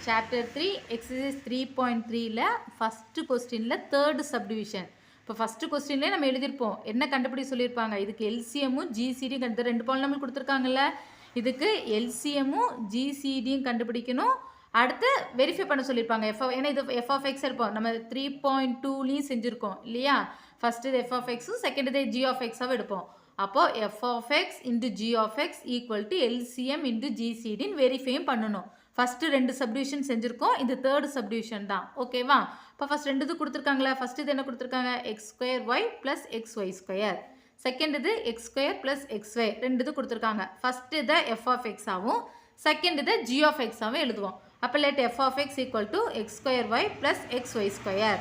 Chapter 3 exercise 3.3ல first கொஸ்டினில் third subdivision. இப்போ first கொஸ்டின்லேயே நம்ம எழுதியிருப்போம். என்ன கண்டுபிடி சொல்லியிருப்பாங்க, இதுக்கு எல்சிஎம்மும் ஜிசிடியும் கண்டு 2 பாலினாமியல் கொடுத்துருக்காங்கல்ல, இதுக்கு எல்சிஎம்மும் ஜிசிடியும் கண்டுபிடிக்கணும். அடுத்து வெரிஃபை பண்ண சொல்லியிருப்பாங்க. ஏன்னா இது எஃப் ஆஃப் எக்ஸ் இருப்போம், நம்ம 3.2லையும் செஞ்சுருக்கோம் இல்லையா. ஃபஸ்ட்டு இது எஃப் ஆஃப் எக்ஸும் செகண்ட் இது ஜி ஆஃப் எக்ஸாகவும் எடுப்போம். அப்போது F of X into G of X equal to LCM into ஜிசிடின்னு வெரிஃபையும் பண்ணணும். ஃபஸ்ட்டு 2 சப்டிவிஷன் செஞ்சுருக்கோம், இது தேர்டு சப்டிவிஷன் தான். ஓகேவா. இப்போ ஃபஸ்ட் 2 இது கொடுத்துருக்காங்களா. ஃபஸ்ட் இது என்ன கொடுத்துருக்காங்க, X square Y plus X Y square. Second இது X square plus X Y 2 இது கொடுத்துருக்காங்க. ஃபஸ்ட்டு இதை எஃப் ஆஃப் எக்ஸாகவும் செகண்ட் இதை ஜி ஆஃப் எக்ஸாகவும் எழுதுவோம். அப்போ let F of X equal to X square Y plus X Y square,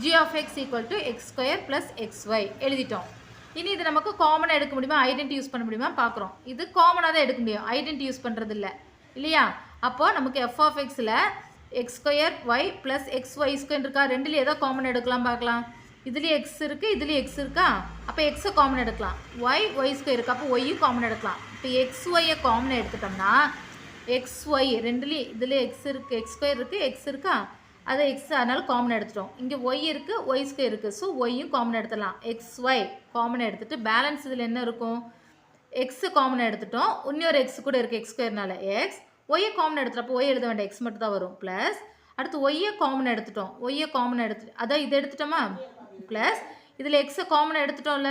G of X equal to X square plus X Y எழுதிட்டோம். இனி இது நமக்கு காமனாக எடுக்க முடியுமா, ஐடென்டி யூஸ் பண்ண முடியுமா பார்க்குறோம். இது காமனாக தான் எடுக்க முடியும், ஐடென்டி யூஸ் பண்ணுறது இல்லை இல்லையா. அப்போ நமக்கு எஃப் ஆஃப் எக்ஸில் x square Y plus X Y square இருக்கா, ரெண்டுலேயும் ஏதோ காமன் எடுக்கலாம் பார்க்கலாம். இதுலேயும் எக்ஸ் இருக்குது, இதுலேயும் எக்ஸ் இருக்கா, அப்போ எக்ஸை காமன் எடுக்கலாம். ஒய் ஸ்கொயர் இருக்குது, அப்போ ஒய்யும் காமன் எடுக்கலாம். இப்போ எக்ஸ் ஒய்யை காமன் எடுத்துட்டோம்னா எக்ஸ் ஒய் ரெண்டுலேயும் இதுலேயும் எக்ஸ் இருக்குது, எக்ஸ் ஸ்கொயர் இருக்குது, எக்ஸ் இருக்கா, அதை எக்ஸ் அதனால் காமன் எடுத்துட்டோம். இங்கே ஒய் இருக்குது, ஒய் ஸ்கொயர் இருக்குது, ஸோ ஒய்யும் காமன் எடுத்துடலாம். எக்ஸ் ஒய் காமன் எடுத்துகிட்டு பேலன்ஸ் இதில் என்ன இருக்கும், எக்ஸு காமன் எடுத்துட்டோம், இன்னொரு எக்ஸ் கூட இருக்குது எக்ஸ் ஸ்கொயர்னால எக்ஸ். ஒய்யை காமன் எடுத்துட்டப்போ ஒய் எழுத வேண்டாம், எக்ஸ் மட்டும் தான் வரும். ப்ளஸ் அடுத்து ஒய்யை காமன் எடுத்துட்டோம், ஒய்யை காமன் எடுத்துட்டு அதான் இது எடுத்துட்டோமா, ப்ளஸ் இதில் எக்ஸை காமனாக எடுத்துட்டோம்ல,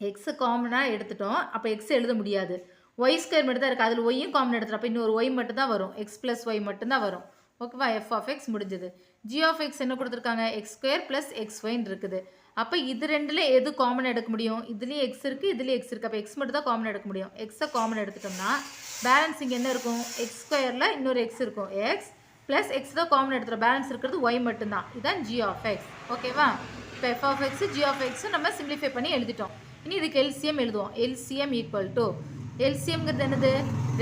எக்ஸை காமனாக எடுத்துட்டோம். அப்போ எக்ஸ் எழுத முடியாது, ஒய் ஸ்கொயர் மட்டும் தான் இருக்குது, அதில் ஒய்யும் காமன் எடுத்துட்டோம். அப்போ இன்னொரு ஒய் மட்டும் தான் வரும், எக்ஸ் ப்ளஸ் ஒய் மட்டும் தான் வரும். ஓகேவா. எஃப் ஆஃப் எக்ஸ் முடிஞ்சது. ஜி ஆஃப் எக்ஸ் என்ன கொடுத்துருக்காங்க, எக்ஸ் ஸ்கொயர் ப்ளஸ் எக்ஸ் ஒய்ன்னு இருக்குது. அப்போ இது ரெண்டில் எது காமன் எடுக்க முடியும், இதுலேயும் எக்ஸ் இருக்குது, இதுலேயும் எக்ஸ் இருக்குது, அப்போ எக்ஸ் மட்டும் தான் காமன் எடுக்க முடியும். எக்ஸை காமன் எடுத்துட்டோம்னா பேலன்ஸ் இங்கே என்ன இருக்கும், எக்ஸ் ஸ்கொயரில் இன்னொரு எக்ஸ் இருக்கும், எக்ஸ் ப்ளஸ் எக்ஸ் தான் காமன் எடுத்துகிறோம், பேலன்ஸ் இருக்கிறது ஒய் மட்டும்தான். இதுதான் ஜி ஆஃப் எக்ஸ். ஓகேவா. இப்போ f of x g of x நம்ம சிம்பிளிஃபை பண்ணி எழுதிட்டோம். இனி இதுக்கு எல்சிஎம் எழுதுவோம். எல்சிஎம் ஈக்குவல் டு, எல்சிஎம்ங்கிறது என்னது,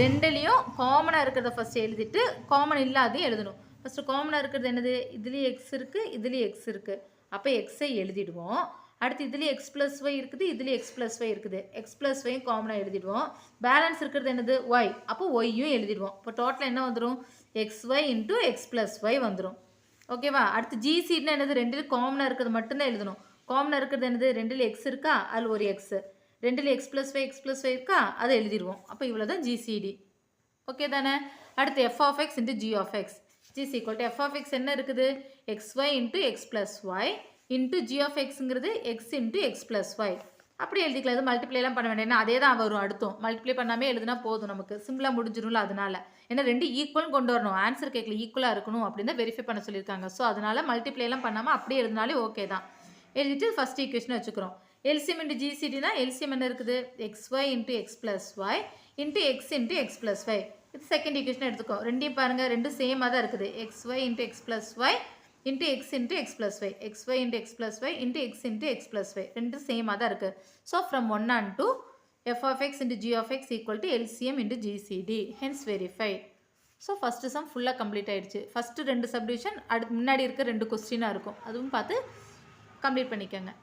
ரெண்டுலேயும் காமனாக இருக்கிறத ஃபஸ்ட்டு எழுதிட்டு காமன் இல்லாதையும் எழுதணும். ஃபஸ்ட்டு காமனாக இருக்கிறது என்னது, இதுலேயும் எக்ஸ் இருக்குது, இதுலேயும் எக்ஸ் இருக்குது, அப்போ எக்ஸை எழுதிடுவோம். அடுத்து இதுலேயும் எக்ஸ் ப்ளஸ் ஒய் இருக்குது, இதுலேயும் எக்ஸ் ப்ளஸ் ஒய் இருக்குது, எக்ஸ் ப்ளஸ் ஒய்யும் காமனாக எழுதிடுவோம். பேலன்ஸ் இருக்கிறது என்னது, ஒய், அப்போ ஒய்யும் எழுதிடுவோம். இப்போ டோட்டலாக என்ன வந்துடும், x Y into X plus y வந்துடும். ஓகேவா. அடுத்து ஜிசிட்னா என்னது, ரெண்டில் காமனாக இருக்கிறது மட்டும்தான் எழுதணும். காமனாக இருக்கிறது என்னது, ரெண்டில் எக்ஸ் இருக்கா, அதில் ஒரு எக்ஸு, ரெண்டில் எக்ஸ் ப்ளஸ் ஒய் இருக்கா, அதை எழுதிடுவோம். அப்போ இவ்வளோ தான் ஜிசிடி. ஓகே தானே. அடுத்து F of X into G of X, is equal to F of X என்ன இருக்குது, X Y into X plus Y into G of எக்ஸுங்கிறது X into X plus Y. அப்படி எழுதிக்கலாம். இது மல்டிப்ளைலாம் பண்ண வேண்டாம், ஏன்னா அதே தான் வரும். அடுத்தும் மல்டிப்ளை பண்ணாமல் எழுதுனா போதும், நமக்கு சிம்பிளாக முடிஞ்சிடும்ல. அதனால ஏன்னா ரெண்டு ஈக்குவல் கொண்டு வரணும், ஆன்சர் கேட்கல ஈக்குவலாக இருக்கணும் அப்படின்னு தான் வெரிஃபை பண்ண சொல்லியிருக்காங்க. ஸோ அதனால் மல்டிப்ளைலாம் பண்ணாமல் அப்படியே எழுதினாலே ஓகே தான். எழுதிட்டு ஃபஸ்ட் ஈக்குவேஷன் வச்சுக்கிறோம். எல்சிஎம் இன்ட்டு ஜிசிடினா எல்சிஎம் என்ன இருக்குது, X Y into X plus Y into x into X plus y. இது செகண்ட் ஈக்குவேஷன் எடுத்துக்கோ. ரெண்டையும் பாருங்கள், ரெண்டும் சேமாக தான் இருக்குது. X Y into X plus Y into x into X plus y, x Y into X plus Y into x into X plus y, ரெண்டும் சேமாக தான் இருக்குது. So from 1 and 2 f of X into G of X equal to LCM into GCD, hence verify. So first sum ஃபுல்லாக complete ஆகிடுச்சு. First 2 subdivision அடுத்து முன்னாடி இருக்க 2 கொஸ்டினாக இருக்கும், அதுவும் பார்த்து கம்ப்ளீட் பண்ணிக்கோங்க.